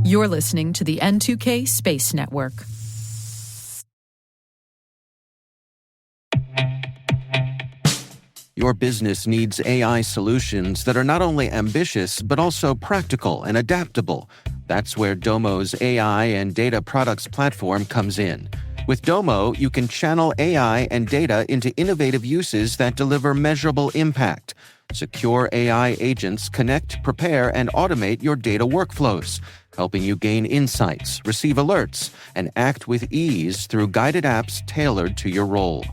You're listening to the N2K Space Network. Your business needs AI solutions that are not only ambitious, but also practical and adaptable. That's where Domo's AI and data products platform comes in. With Domo, you can channel AI and data into innovative uses that deliver measurable impact. Secure AI agents connect, prepare, and automate your data workflows, helping you gain insights, receive alerts, and act with ease through guided apps tailored to your role.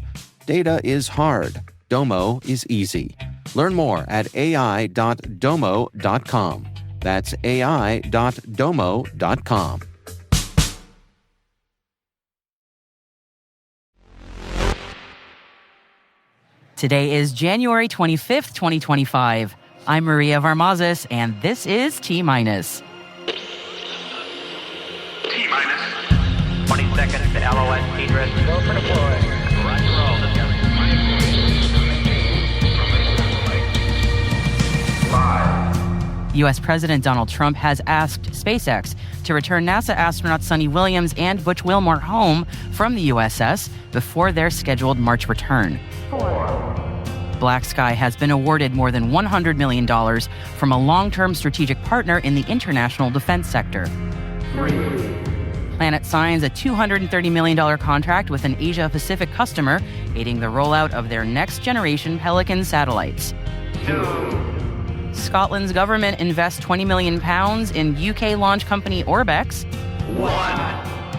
Data is hard. Domo is easy. Learn more at ai.domo.com. That's ai.domo.com. Today is January 25th, 2025. I'm Maria Varmazis, and this is T-Minus. T-Minus. 20 seconds to LOS. T-Dress. Go for deploy. Roger, roll. U.S. President Donald Trump has asked SpaceX to return NASA astronauts Suni Williams and Butch Wilmore home from the USS before their scheduled March return. Black Sky has been awarded more than $100 million from a long-term strategic partner in the international defense sector. Planet signs a $230 million contract with an Asia-Pacific customer, aiding the rollout of their next-generation Pelican satellites. Scotland's government invests £20 million in UK launch company Orbex.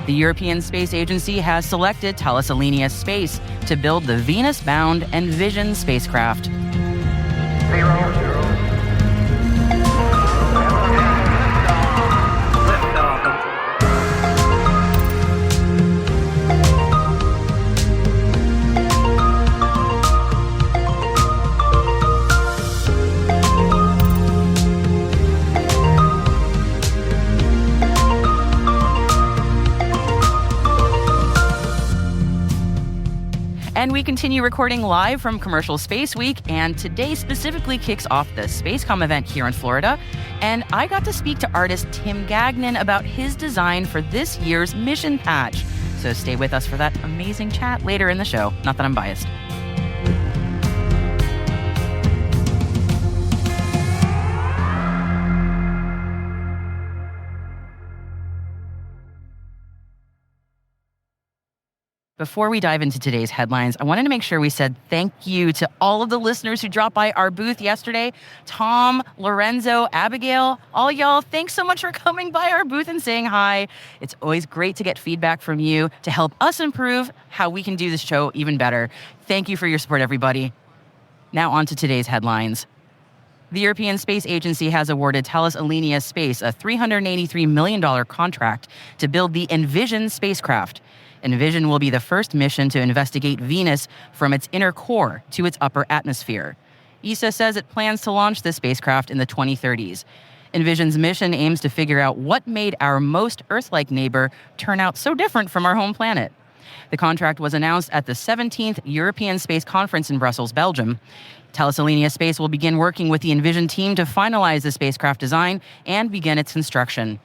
The European Space Agency has selected Thales Alenia Space to build the Venus-bound Envision spacecraft. 0. And we continue recording live from Commercial Space Week, and today specifically kicks off the Spacecom event here in Florida. And I got to speak to artist Tim Gagnon about his design for this year's mission patch. So stay with us for that amazing chat later in the show. Not that I'm biased. Before we dive into today's headlines, I wanted to make sure we said thank you to all of the listeners who dropped by our booth yesterday. Tom, Lorenzo, Abigail, all y'all, thanks so much for coming by our booth and saying hi. It's always great to get feedback from you to help us improve how we can do this show even better. Thank you for your support, everybody. Now on to today's headlines. The European Space Agency has awarded Thales Alenia Space a $383 million contract to build the Envision spacecraft. Envision will be the first mission to investigate Venus from its inner core to its upper atmosphere. ESA says it plans to launch the spacecraft in the 2030s. Envision's mission aims to figure out what made our most Earth-like neighbor turn out so different from our home planet. The contract was announced at the 17th European Space Conference in Brussels, Belgium. Thales Alenia Space will begin working with the Envision team to finalize the spacecraft design and begin its construction.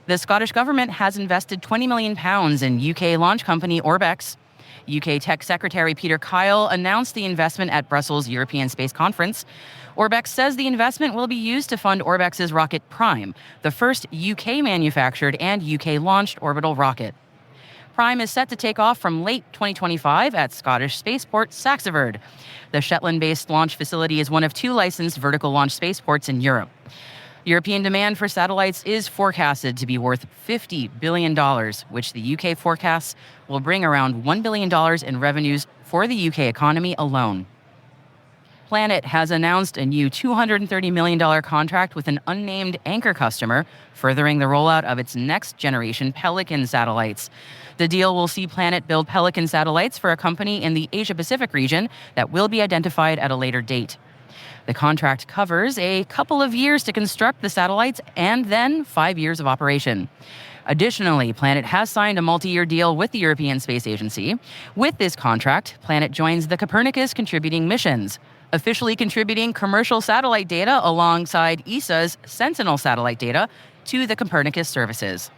The Scottish government has invested £20 million in UK launch company Orbex. UK Tech Secretary Peter Kyle announced the investment at Brussels European Space Conference. Orbex says the investment will be used to fund Orbex's rocket Prime, the first UK-manufactured and UK-launched orbital rocket. Prime is set to take off from late 2025 at Scottish spaceport Saxford. The Shetland-based launch facility is one of 2 licensed vertical launch spaceports in Europe. European demand for satellites is forecasted to be worth $50 billion, which the UK forecasts will bring around $1 billion in revenues for the UK economy alone. Planet has announced a new $230 million contract with an unnamed anchor customer, furthering the rollout of its next-generation Pelican satellites. The deal will see Planet build Pelican satellites for a company in the Asia-Pacific region that will be identified at a later date. The contract covers a couple of years to construct the satellites and then 5 years of operation. Additionally, Planet has signed a multi-year deal with the European Space Agency. With this contract, Planet joins the Copernicus Contributing Missions. officially contributing commercial satellite data alongside ESA's Sentinel satellite data to the Copernicus services.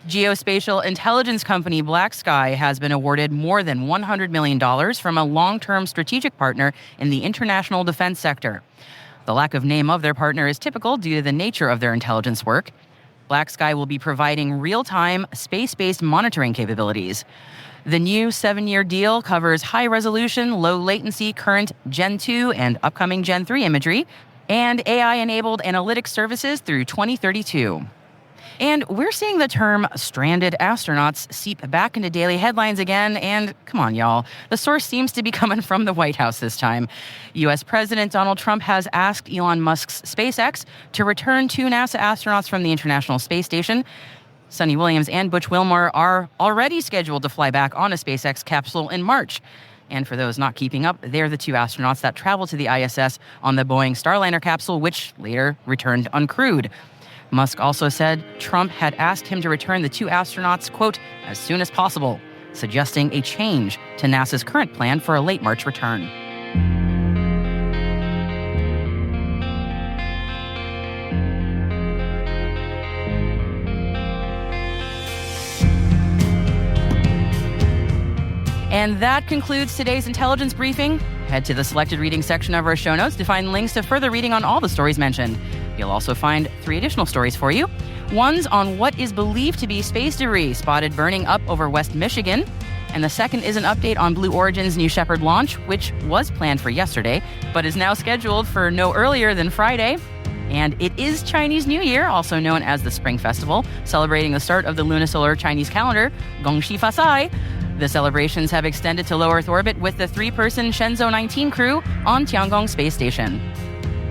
Geospatial intelligence company BlackSky has been awarded more than $100 million from a long-term strategic partner in the international defense sector. The lack of name of their partner is typical due to the nature of their intelligence work. BlackSky will be providing real-time, space-based monitoring capabilities. The new 7-year deal covers high-resolution, low-latency current Gen 2 and upcoming Gen 3 imagery, and AI-enabled analytics services through 2032. And we're seeing the term stranded astronauts seep back into daily headlines again, and come on, y'all, the source seems to be coming from the White House this time. U.S. President Donald Trump has asked Elon Musk's SpaceX to return 2 NASA astronauts from the International Space Station. Sunny Williams and Butch Wilmore are already scheduled to fly back on a SpaceX capsule in March. And for those not keeping up, they're the 2 astronauts that traveled to the ISS on the Boeing Starliner capsule, which later returned uncrewed. Musk also said Trump had asked him to return the 2 astronauts, quote, as soon as possible, suggesting a change to NASA's current plan for a late March return. And that concludes today's intelligence briefing. Head to the selected reading section of our show notes to find links to further reading on all the stories mentioned. You'll also find 3 additional stories for you. One's on what is believed to be space debris spotted burning up over West Michigan. And the second is an update on Blue Origin's New Shepard launch, which was planned for yesterday, but is now scheduled for no earlier than Friday. And it is Chinese New Year, also known as the Spring Festival, celebrating the start of the lunisolar Chinese calendar, Gongxi Fasai. The celebrations have extended to low Earth orbit with the 3-person Shenzhou 19 crew on Tiangong Space Station.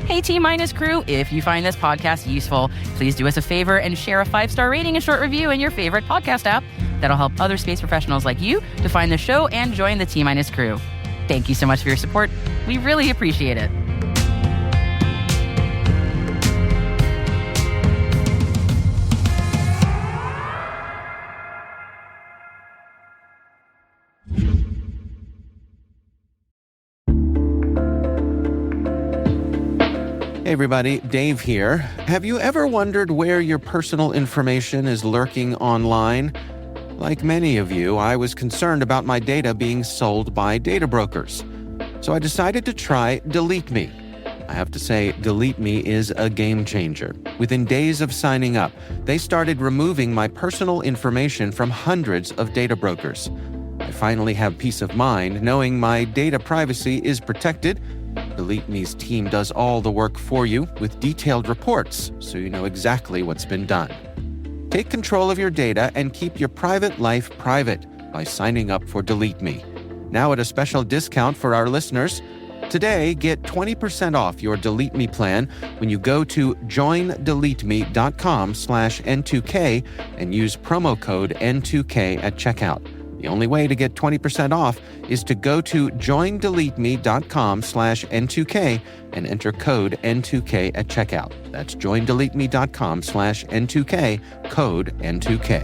Hey T-Minus crew, if you find this podcast useful, please do us a favor and share a 5-star rating and short review in your favorite podcast app. That'll help other space professionals like you to find the show and join the T-Minus crew. Thank you so much for your support. We really appreciate it. Hey everybody, Dave here. Have you ever wondered where your personal information is lurking online? Like many of you, I was concerned about my data being sold by data brokers. So I decided to try Delete Me. I have to say, Delete Me is a game changer. Within days of signing up, they started removing my personal information from hundreds of data brokers. I finally have peace of mind knowing my data privacy is protected. Delete Me's team does all the work for you with detailed reports, so you know exactly what's been done. Take control of your data and keep your private life private by signing up for Delete Me. Now at a special discount for our listeners. Today, get 20% off your Delete Me plan when you go to joindeleteme.com/N2K and use promo code N2K at checkout. The only way to get 20% off is to go to joindeleteme.com/N2K and enter code N2K at checkout. That's joindeleteme.com/N2K, code N2K.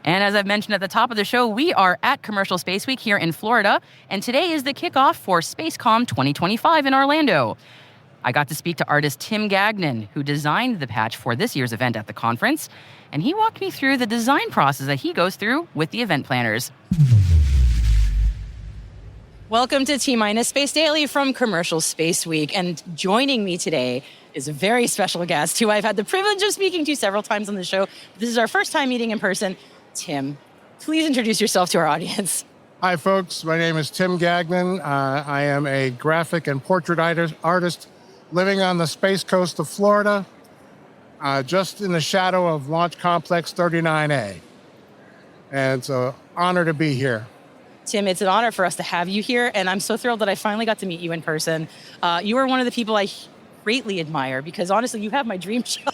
And as I've mentioned at the top of the show, we are at Commercial Space Week here in Florida, and today is the kickoff for SpaceCom 2025 in Orlando. I got to speak to artist Tim Gagnon, who designed the patch for this year's event at the conference, and he walked me through the design process that he goes through with the event planners. Welcome to T-Minus Space Daily from Commercial Space Week, and joining me today is a very special guest who I've had the privilege of speaking to several times on the show. This is our first time meeting in person. Tim, please introduce yourself to our audience. Hi, folks. My name is Tim Gagnon. I am a graphic and portrait artist living on the Space Coast of Florida, just in the shadow of Launch Complex 39A. And it's an honor to be here. Tim, it's an honor for us to have you here, and I'm so thrilled that I finally got to meet you in person. You are one of the people I greatly admire because, honestly, you have my dream job.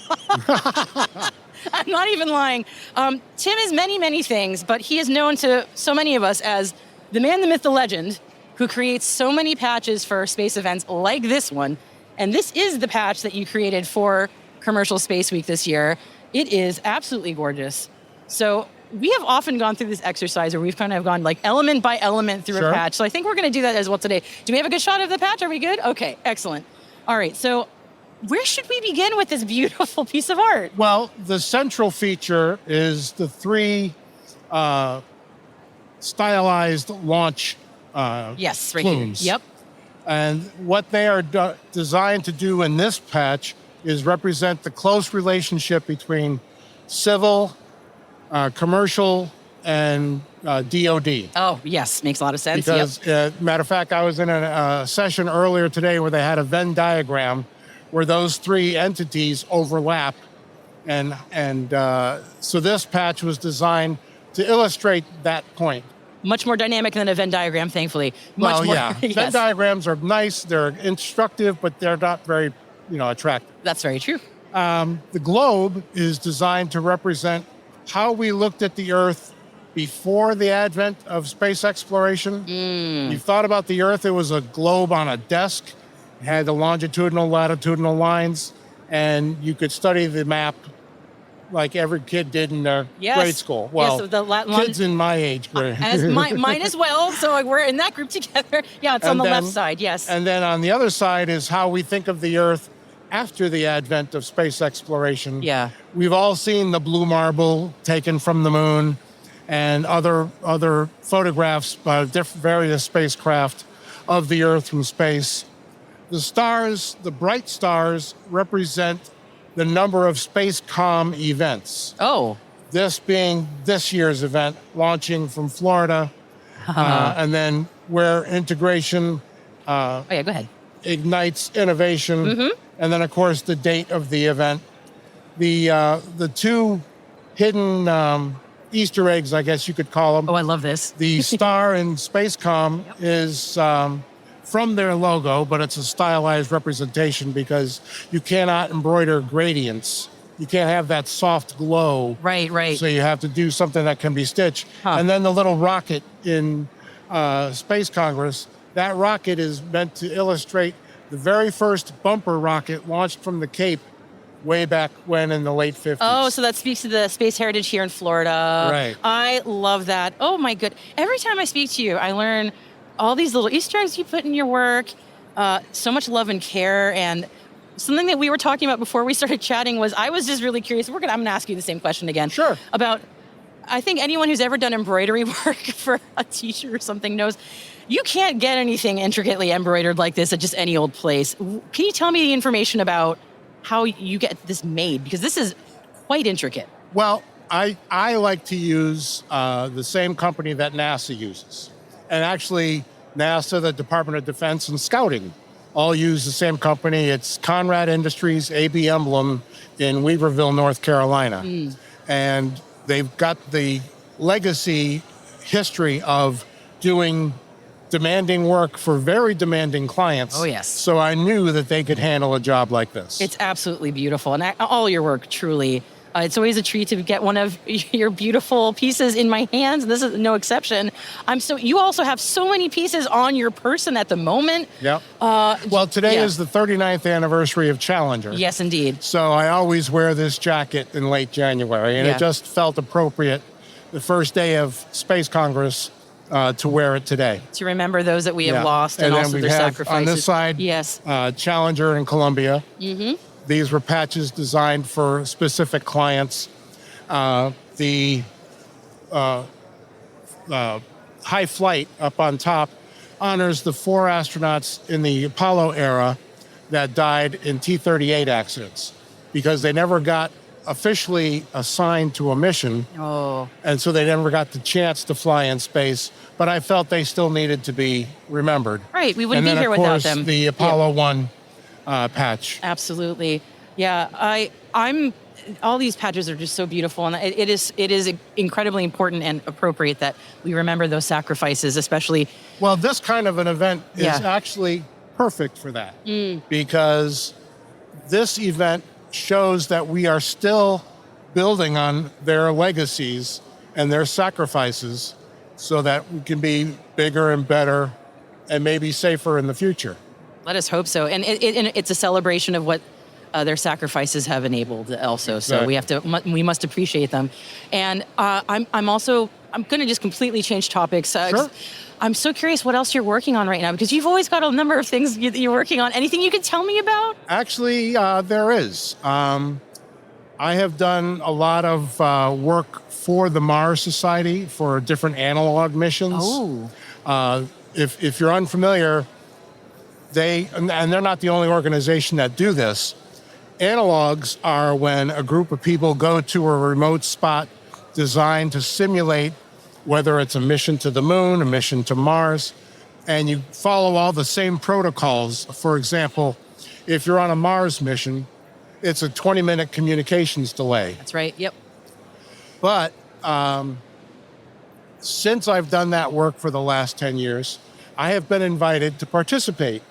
I'm not even lying. Tim is many, many things, but he is known to so many of us as the man, the myth, the legend, who creates so many patches for space events like this one. And this is the patch that you created for Commercial Space Week this year. It is absolutely gorgeous. So we have often gone through this exercise where we've kind of gone like element by element through a patch. So I think we're going to do that as well today. Do we have a good shot of the patch? Are we good? Okay, excellent. All right, so where should we begin with this beautiful piece of art? Well, the central feature is the three stylized launch yes, right plumes. here. Yep. And what they are designed to do in this patch is represent the close relationship between civil, commercial, and DoD. Oh, yes, makes a lot of sense. Because, matter of fact, I was in a session earlier today where they had a Venn diagram where those three entities overlap. And so this patch was designed to illustrate that point. Much more dynamic than a Venn diagram, thankfully. Well, Much more, yeah. yes. Venn diagrams are nice. They're instructive, but they're not very, attractive. That's very true. The globe is designed to represent how we looked at the Earth before the advent of space exploration. You thought about the Earth, it was a globe on a desk. It had the longitudinal, latitudinal lines, and you could study the map like every kid did in their grade school. Well, kids in my age grade. As mine as well, so we're in that group together. Yeah, it's on the left side, yes. And then on the other side is how we think of the Earth after the advent of space exploration. Yeah. We've all seen the blue marble taken from the moon and other photographs by various spacecraft of the Earth from space. The stars, the bright stars, represent the number of SpaceCom events. Oh. This being this year's event, launching from Florida, and then where integration go ahead. ignites innovation, and then, of course, the date of the event. The two hidden Easter eggs, I guess you could call them. Oh, I love this. The star in SpaceCom is from their logo, but it's a stylized representation because you cannot embroider gradients. You can't have that soft glow. Right. So you have to do something that can be stitched. And then the little rocket in Space Congress, that rocket is meant to illustrate the very first bumper rocket launched from the Cape way back when in the late 50s. Oh, so that speaks to the space heritage here in Florida. Right. I love that. Oh, my good. Every time I speak to you, I learn all these little Easter eggs you put in your work, so much love and care. And something that we were talking about before we started chatting was I was just really curious. I'm going to ask you the same question again. Sure. About, I think anyone who's ever done embroidery work for a t-shirt or something knows you can't get anything intricately embroidered like this at just any old place. Can you tell me the information about how you get this made? Because this is quite intricate. Well, I like to use the same company that NASA uses. And actually, NASA, the Department of Defense, and Scouting all use the same company. It's Conrad Industries AB Emblem in Weaverville, North Carolina. And they've got the legacy history of doing demanding work for very demanding clients. Oh, yes. So I knew that they could handle a job like this. It's absolutely beautiful. And all your work, truly. It's always a treat to get one of your beautiful pieces in my hands. This is no exception. You also have so many pieces on your person at the moment. Yep. Well, today is the 39th anniversary of Challenger. Yes, indeed. So I always wear this jacket in late January, and it just felt appropriate the first day of Space Congress to wear it today. To remember those that we have lost and also their sacrifices. On this side, Challenger and Columbia. These were patches designed for specific clients. The high flight up on top honors the 4 astronauts in the Apollo era that died in T-38 accidents because they never got officially assigned to a mission. And so they never got the chance to fly in space. But I felt they still needed to be remembered. Right, we wouldn't be here without them. And then, of course, the Apollo 1 patch. Absolutely. Yeah, I'm all these patches are just so beautiful, and it is incredibly important and appropriate that we remember those sacrifices, especially. Well, this kind of an event is actually perfect for that because this event shows that we are still building on their legacies and their sacrifices so that we can be bigger and better and maybe safer in the future. Let us hope so. And it's a celebration of what their sacrifices have enabled also. So we must appreciate them. And I'm going to just completely change topics. Sure. I'm so curious what else you're working on right now, because you've always got a number of things you're working on. Anything you can tell me about? Actually, there is. I have done a lot of work for the Mars Society for different analog missions. Oh. If you're unfamiliar, and they're not the only organization that do this. Analogs are when a group of people go to a remote spot designed to simulate whether it's a mission to the moon, a mission to Mars, and you follow all the same protocols. For example, if you're on a Mars mission, it's a 20-minute communications delay. That's right. Yep. But since I've done that work for the last 10 years, I have been invited to participate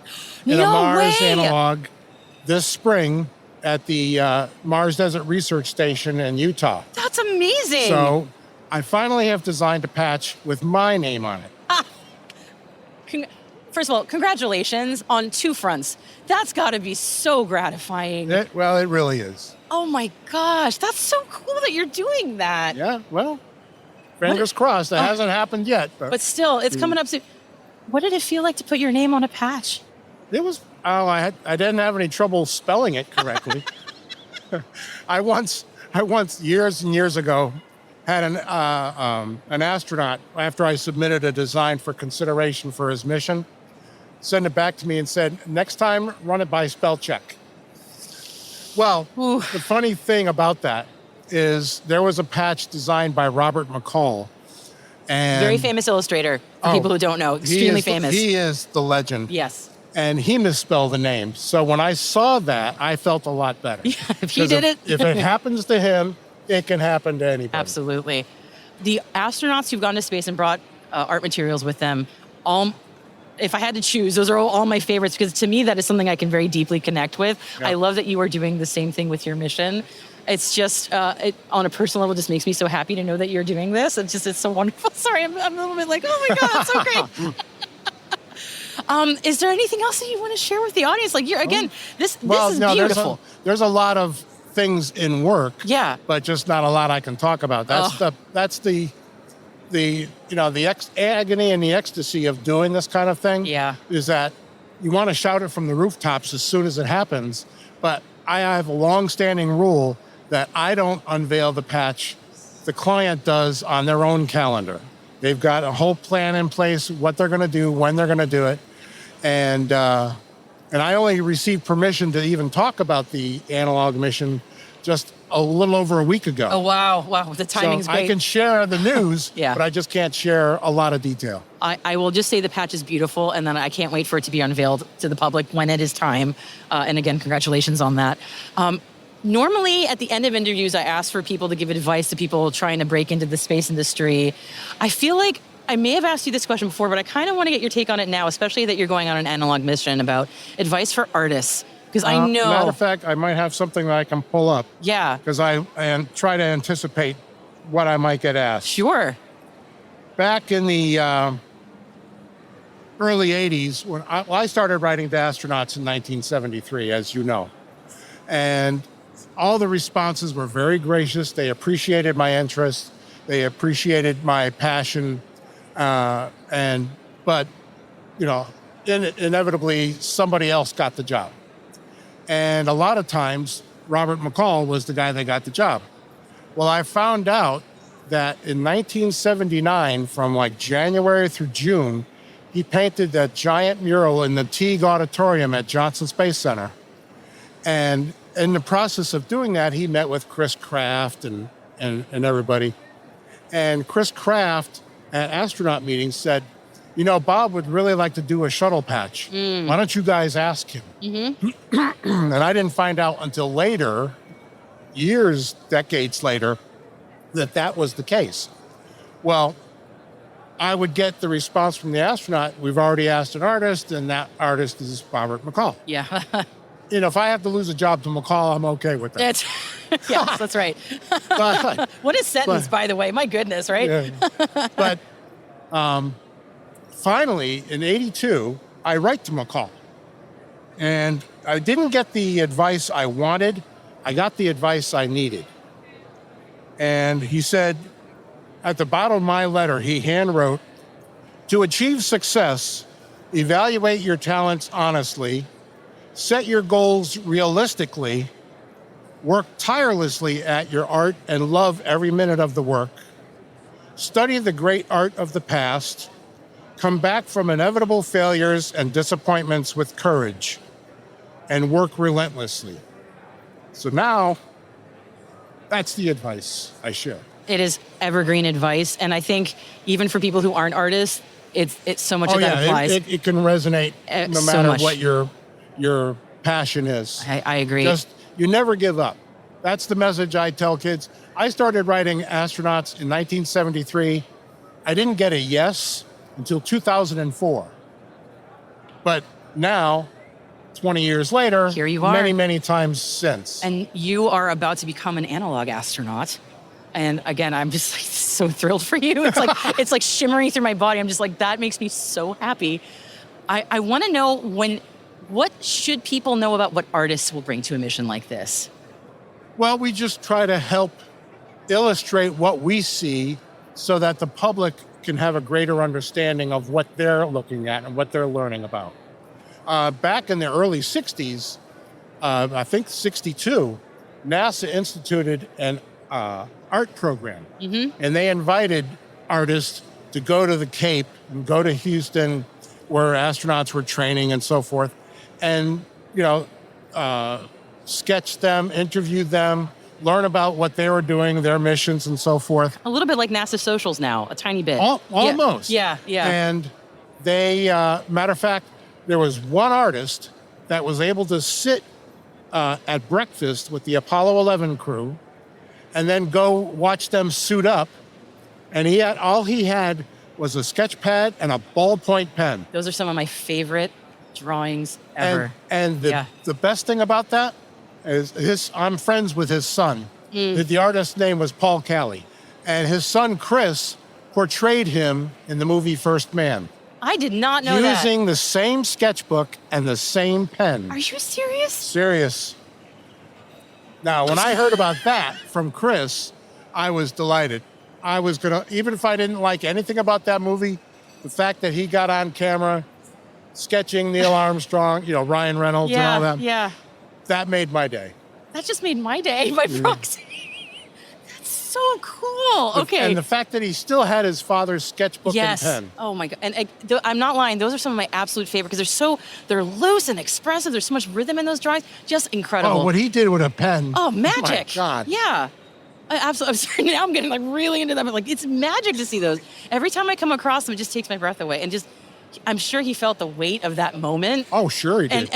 in a Mars analog this spring at the Mars Desert Research Station in Utah. That's amazing. So I finally have designed a patch with my name on it. First of all, congratulations on two fronts. That's got to be so gratifying. It really is. Oh my gosh, that's so cool that you're doing that. Yeah, well, fingers crossed. It hasn't happened yet. But still, it's coming up soon. What did it feel like to put your name on a patch? It was, I didn't have any trouble spelling it correctly. I once, years and years ago, had an astronaut, after I submitted a design for consideration for his mission, send it back to me and said, next time, run it by spell check. Well, the funny thing about that is there was a patch designed by Robert McCall. And very famous illustrator, for people who don't know. Extremely famous. He is the legend. Yes. And he misspelled the name. So when I saw that, I felt a lot better. Yeah, if he did it. If it happens to him, it can happen to anybody. Absolutely. The astronauts who've gone to space and brought art materials with them, if I had to choose, those are all my favorites, because to me, that is something I can very deeply connect with. Yeah. I love that you are doing the same thing with your mission. It's just, on a personal level, just makes me so happy to know that you're doing this. It's so wonderful. Sorry, I'm a little bit like, oh my God, that's so great. Is there anything else that you want to share with the audience? Like, this is beautiful. There's a lot of things in work. Yeah. But just not a lot I can talk about. That's the agony and the ecstasy of doing this kind of thing. Yeah. Is that you want to shout it from the rooftops as soon as it happens, but I have a long-standing rule that I don't unveil the patch. The client does on their own calendar. They've got a whole plan in place, what they're going to do, when they're going to do it. And I only received permission to even talk about the analog mission just a little over a week ago. Oh, wow. Wow. The timing's so great. I can share the news, yeah. But I just can't share a lot of detail. I will just say the patch is beautiful, and then I can't wait for it to be unveiled to the public when it is time. And again, congratulations on that. Normally, at the end of interviews, I ask for people to give advice to people trying to break into the space industry. I feel like I may have asked you this question before, but I kind of want to get your take on it now, especially that you're going on an analog mission, about advice for artists. Because I know... Matter of fact, I might have something that I can pull up. Yeah. Because I try to anticipate what I might get asked. Sure. Back in the early 80s, when I started writing to astronauts in 1973, as you know. And all the responses were very gracious. They appreciated my interest. They appreciated my passion. But inevitably, somebody else got the job. And a lot of times, Robert McCall was the guy that got the job. Well, I found out that in 1979, from like January through June, he painted that giant mural in the Teague Auditorium at Johnson Space Center. And in the process of doing that, he met with Chris Kraft and everybody. And Chris Kraft at astronaut meetings said, Bob would really like to do a shuttle patch. Why don't you guys ask him? Mm-hmm. And I didn't find out until later, decades later, that was the case. Well, I would get the response from the astronaut, we've already asked an artist, and that artist is Robert McCall. Yeah. If I have to lose a job to McCall, I'm okay with that. Yes, that's right. What a sentence, by the way. My goodness, right? Yeah. But finally, in 82, I write to McCall. And I didn't get the advice I wanted. I got the advice I needed. And he said, at the bottom of my letter, he hand wrote, "To achieve success, evaluate your talents honestly, set your goals realistically, work tirelessly at your art and love every minute of the work, study the great art of the past, come back from inevitable failures and disappointments with courage, and work relentlessly." So now, that's the advice I share. It is evergreen advice, and I think even for people who aren't artists, it's so much of that applies. It can resonate no so matter much. what your passion is. I agree. Just, you never give up. That's the message I tell kids. I started writing astronauts in 1973. I didn't get a yes until 2004. But now, 20 years later, Here you are. many, many times since. And you are about to become an analog astronaut. And again, I'm just like so thrilled for you. It's like it's like shimmering through my body. I'm just like, that makes me so happy. I want to know what should people know about what artists will bring to a mission like this? Well, we just try to help illustrate what we see so that the public can have a greater understanding of what they're looking at and what they're learning about. Back in the early 60s, I think 62, NASA instituted an art program. And they invited artists to go to the Cape and go to Houston where astronauts were training and so forth. And, sketch them, interview them, learn about what they were doing, their missions and so forth. A little bit like NASA socials now, a tiny bit. Almost. Yeah. And they, matter of fact, there was one artist that was able to sit at breakfast with the Apollo 11 crew and then go watch them suit up. And all he had was a sketch pad and a ballpoint pen. Those are some of my favorite drawings ever. And the best thing about that is I'm friends with his son. The artist's name was Paul Callie. And his son, Chris, portrayed him in the movie First Man. I did not know that. Using the same sketchbook and the same pen. Are you serious? Serious. Now, when I heard about that from Chris, I was delighted. I was going to, even if I didn't like anything about that movie, the fact that he got on camera sketching Neil Armstrong, Ryan Reynolds and all that. Yeah. That made my day. That just made my day by proxy. That's so cool. Okay. And the fact that he still had his father's sketchbook and pen. Oh my God. And I'm not lying. Those are some of my absolute favorite because they're loose and expressive. There's so much rhythm in those drawings. Just incredible. Oh, what he did with a pen. Oh, magic. My God. Yeah. Absolutely. I'm sorry. Now I'm getting really into them. But it's magic to see those. Every time I come across them, it just takes my breath away. And I'm sure he felt the weight of that moment. Oh, sure he did.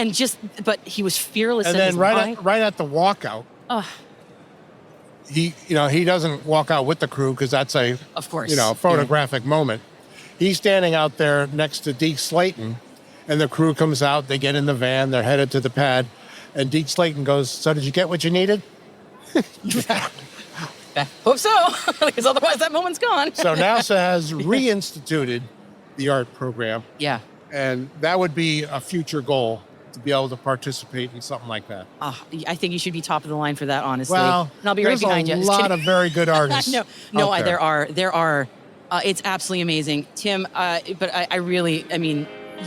But he was fearless. And in then his right at the walkout, he doesn't walk out with the crew because that's a photographic moment. He's standing out there next to Deke Slayton, and the crew comes out. They get in the van. They're headed to the pad, and Deke Slayton goes, "So did you get what you needed?" I hope so, because otherwise that moment's gone. So NASA has reinstituted the art program. Yeah. And that would be a future goal, to be able to participate in something like that. I think you should be top of the line for that, honestly. Well, and I'll be right behind you. There's a lot of very good artists. There are. It's absolutely amazing, Tim. But I really,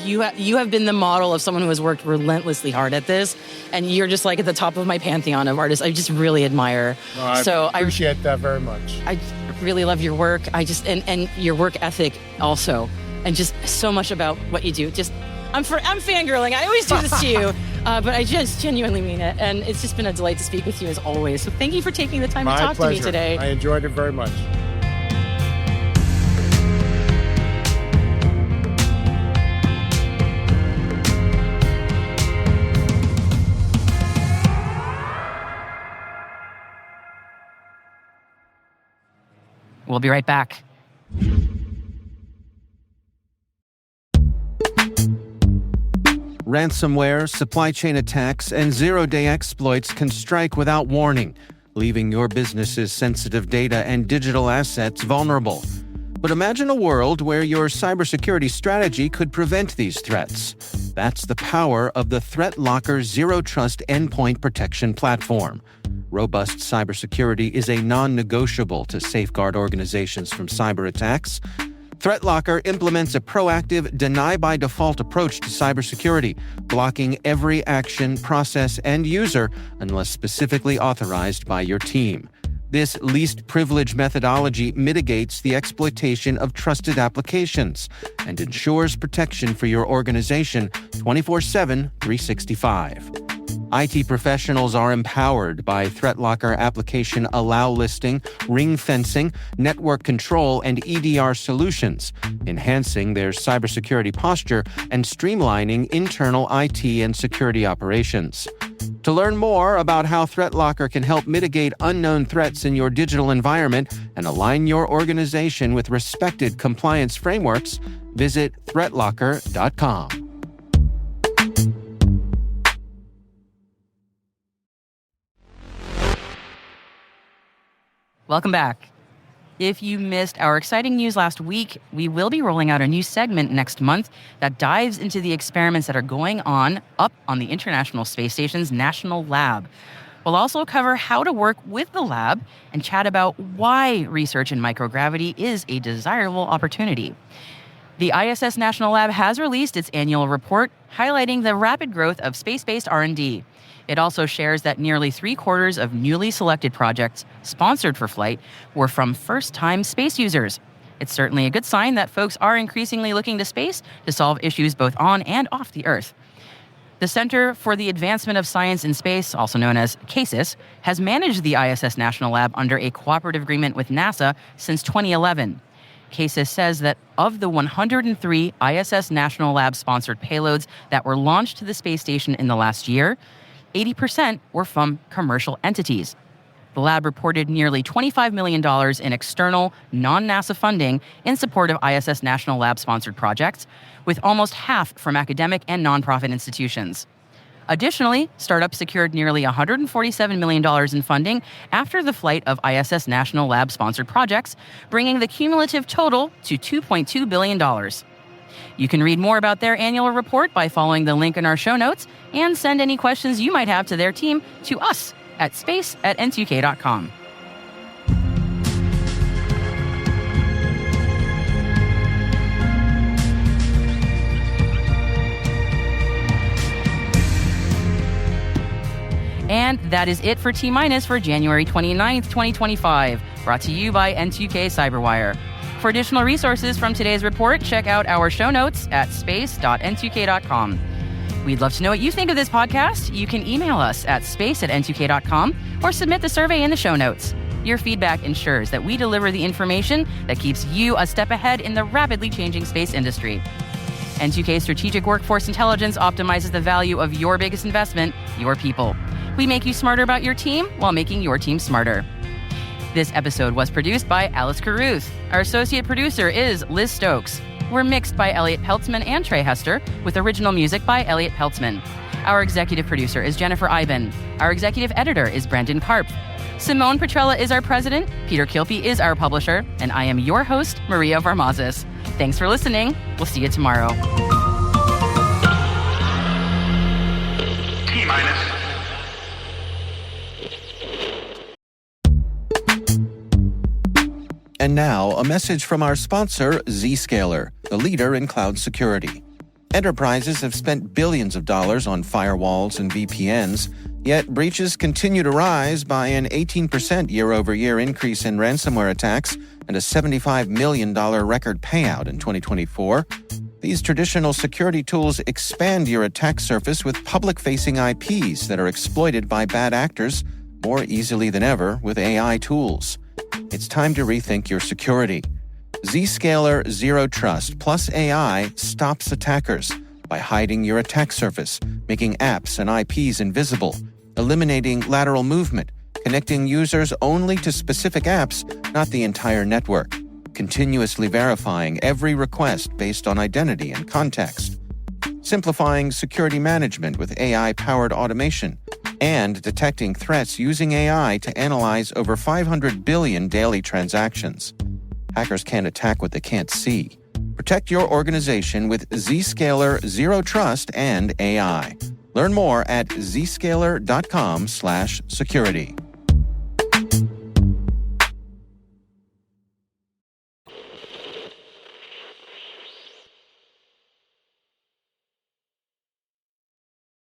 you have been the model of someone who has worked relentlessly hard at this, and you're just like at the top of my pantheon of artists. I just really admire. I appreciate that very much. I really love your work. And your work ethic also, and just so much about what you do. I'm fangirling. I always do this to you, but I just genuinely mean it. And it's just been a delight to speak with you as always. So thank you for taking the time to talk to me today. I enjoyed it very much. We'll be right back. Ransomware, supply chain attacks, and zero-day exploits can strike without warning, leaving your business's sensitive data and digital assets vulnerable. But imagine a world where your cybersecurity strategy could prevent these threats. That's the power of the ThreatLocker Zero Trust Endpoint Protection Platform. Robust cybersecurity is a non-negotiable to safeguard organizations from cyber attacks. ThreatLocker implements a proactive, deny-by-default approach to cybersecurity, blocking every action, process, and user unless specifically authorized by your team. This least privilege methodology mitigates the exploitation of trusted applications and ensures protection for your organization 24/7, 365. IT professionals are empowered by ThreatLocker application allow listing, ring fencing, network control, and EDR solutions, enhancing their cybersecurity posture and streamlining internal IT and security operations. To learn more about how ThreatLocker can help mitigate unknown threats in your digital environment and align your organization with respected compliance frameworks, visit threatlocker.com. Welcome back. If you missed our exciting news last week, we will be rolling out a new segment next month that dives into the experiments that are going on up on the International Space Station's National Lab. We'll also cover how to work with the lab and chat about why research in microgravity is a desirable opportunity. The ISS National Lab has released its annual report highlighting the rapid growth of space-based R&D. It also shares that nearly 3/4 of newly selected projects sponsored for flight were from first-time space users. It's certainly a good sign that folks are increasingly looking to space to solve issues both on and off the Earth. The Center for the Advancement of Science in Space, also known as CASIS, has managed the ISS National Lab under a cooperative agreement with NASA since 2011. CASIS says that of the 103 ISS National Lab-sponsored payloads that were launched to the space station in the last year, 80% were from commercial entities. The lab reported nearly $25 million in external, non-NASA funding in support of ISS National Lab-sponsored projects, with almost half from academic and nonprofit institutions. Additionally, startups secured nearly $147 million in funding after the flight of ISS National Lab-sponsored projects, bringing the cumulative total to $2.2 billion. You can read more about their annual report by following the link in our show notes and send any questions you might have to their team to us at space@n2k.com. And that is it for T- for January 29th, 2025, brought to you by N2K Cyberwire. For additional resources from today's report, check out our show notes at space.n2k.com. We'd love to know what you think of this podcast. You can email us at space@n2k.com or submit the survey in the show notes. Your feedback ensures that we deliver the information that keeps you a step ahead in the rapidly changing space industry. N2K Strategic Workforce Intelligence optimizes the value of your biggest investment, your people. We make you smarter about your team while making your team smarter. This episode was produced by Alice Carruth. Our associate producer is Liz Stokes. We're mixed by Elliot Peltzman and Trey Hester, with original music by Elliot Peltzman. Our executive producer is Jennifer Iben. Our executive editor is Brandon Karp. Simone Petrella is our president, Peter Kilpie is our publisher, and I am your host, Maria Varmazes. Thanks for listening. We'll see you tomorrow. T-. And now, a message from our sponsor, Zscaler, the leader in cloud security. Enterprises have spent billions of dollars on firewalls and VPNs, yet breaches continue to rise by an 18% year-over-year increase in ransomware attacks and a $75 million record payout in 2024. These traditional security tools expand your attack surface with public-facing IPs that are exploited by bad actors more easily than ever with AI tools. It's time to rethink your security. Zscaler Zero Trust plus AI stops attackers by hiding your attack surface, making apps and IPs invisible, eliminating lateral movement, connecting users only to specific apps, not the entire network, continuously verifying every request based on identity and context, simplifying security management with AI-powered automation, and detecting threats using AI to analyze over 500 billion daily transactions. Hackers can't attack what they can't see. Protect your organization with Zscaler Zero Trust and AI. Learn more at zscaler.com/security.